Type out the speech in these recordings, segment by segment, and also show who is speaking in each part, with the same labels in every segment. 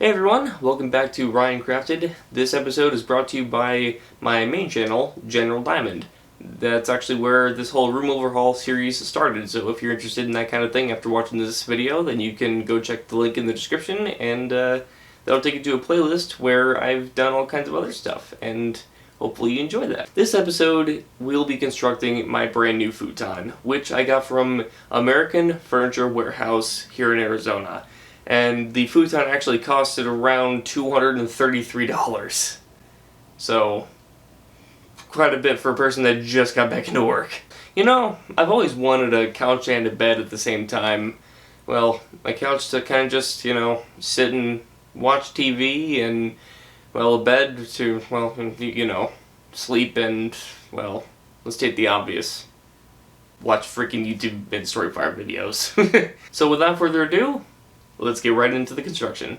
Speaker 1: Hey everyone, welcome back to Ryan Crafted. This episode is brought to you by my main channel, GeneralDiamond. That's actually where this whole room overhaul series started, so if you're interested in that kind of thing after watching this video, then you can go check the link in the description, and that'll take you to a playlist where I've done all kinds of other stuff, and hopefully you enjoy that. This episode, we'll be constructing my brand new futon, which I got from American Furniture Warehouse here in Arizona. And the futon actually costed around $233. So, quite a bit for a person that just got back into work. You know, I've always wanted a couch and a bed at the same time. Well, a couch to kind of just, sit and watch TV, and, well, a bed to, well, sleep and, well, let's take the obvious. Watch freaking YouTube and Storyfire videos. So without further ado, let's get right into the construction.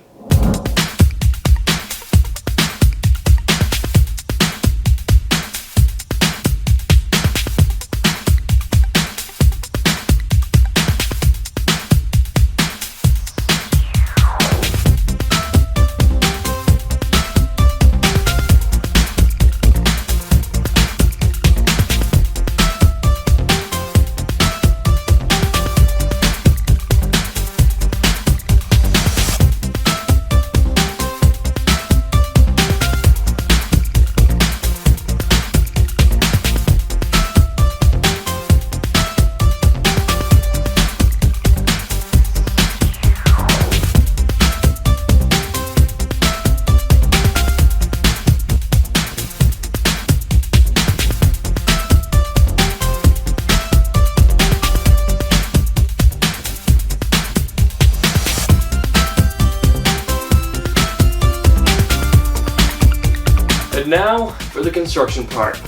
Speaker 1: And now for the construction part.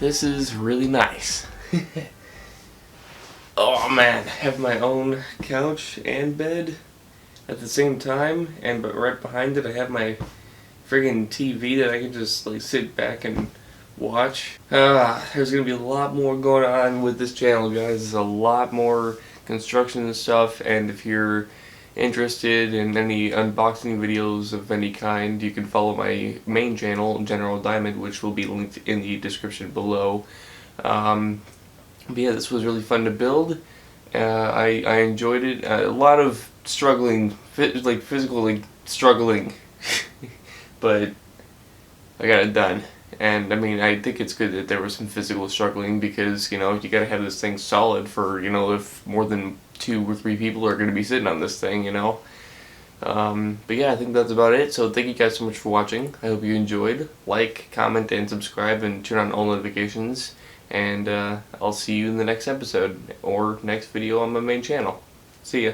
Speaker 1: this is really nice. Oh man, have my own couch and bed at the same time, but right behind it I have my friggin' TV that I can just like sit back and watch. There's gonna be a lot more going on with this channel, guys. There's a lot more construction and stuff, and if you're interested in any unboxing videos of any kind, you can follow my main channel, GeneralDiamond, which will be linked in the description below. But yeah, this was really fun to build. I enjoyed it. A lot of struggling, physically struggling, but I got it done. And I mean, I think it's good that there was some physical struggling, because, you know, you gotta have this thing solid for, you know, if more than 2 or 3 people are gonna be sitting on this thing, you know. But yeah, I think that's about it. So thank you guys so much for watching. I hope you enjoyed. Like, comment, and subscribe, and turn on all notifications. And I'll see you in the next episode, or next video on my main channel. See ya.